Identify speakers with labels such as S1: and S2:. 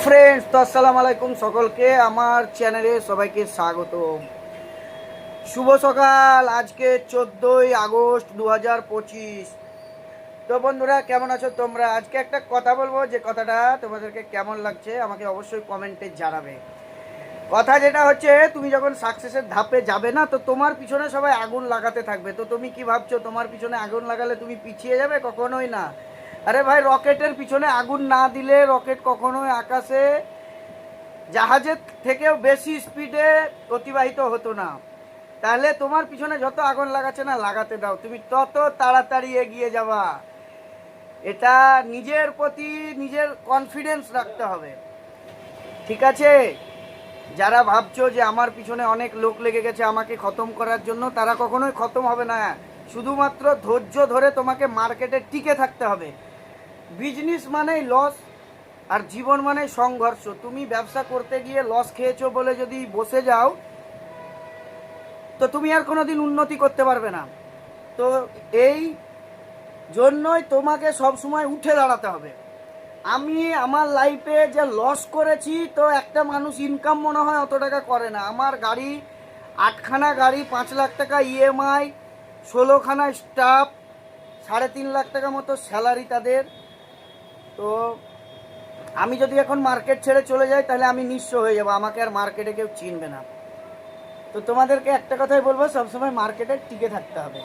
S1: Friends, তো আসসালামু আলাইকুম সকলকে আমার চ্যানেলে সবাইকে স্বাগত। শুভ সকাল। আজকে 14ই আগস্ট 2025। তো বন্ধুরা, কেমন আছো তোমরা? আজকে একটা কথা বলবো, যে কথাটা তোমাদেরকে কেমন লাগছে আমাকে অবশ্যই কমেন্টে জানাবে। কথা যেটা হচ্ছে, তুমি যখন সাকসেসের ধাপে যাবে না, তো তোমার পিছনে সবাই আগুন লাগাতে থাকবে। তো তুমি কি ভাবছো তোমার পিছনে আগুন লাগালে তুমি পিছিয়ে যাবে? কখনোই না। আরে ভাই, রকেটের পিছনে আগুন না দিলে রকেট কখনোই আকাশে জাহাজের থেকেও বেশি স্পিডে অতিবাহিত হতো না। তাহলে তোমার পিছনে যত আগুন লাগাচ্ছে না, লাগাতে দাও, তুমি তত তাড়াতাড়ি এগিয়ে যাবা। এটা নিজের প্রতি নিজের কনফিডেন্স রাখতে হবে, ঠিক আছে? যারা ভাবছো যে আমার পিছনে অনেক লোক লেগে গেছে আমাকে খতম করার জন্য, তারা কখনোই খতম হবে না। শুধুমাত্র ধৈর্য ধরে তোমাকে মার্কেটে টিকে থাকতে হবে। বিজনেস মানেই লস, আর জীবন মানে সংঘর্ষ। তুমি ব্যবসা করতে গিয়ে লস খেয়েছো বলে যদি বসে যাও, তো তুমি আর কোনোদিন উন্নতি করতে পারবে না। তো এই জন্যই তোমাকে সব সময় উঠে দাঁড়াতে হবে। আমি আমার লাইফে যে লস করেছি, তো একটা মানুষ ইনকাম মনে হয় অত টাকা করে না। আমার গাড়ি 8খানা গাড়ি, 5 লাখ টাকা ইএমআই, 16খানা স্টাফ, 3.5 লাখ টাকা মতো স্যালারি তাদের। তো আমি যদি এখন মার্কেট ছেড়ে চলে যাই, তাহলে আমি নিঃস্ব হয়ে যাবো, আমাকে আর মার্কেটে কেউ চিনবে না। তো তোমাদেরকে একটা কথাই বলবো, সবসময় মার্কেটে টিকে থাকতে হবে।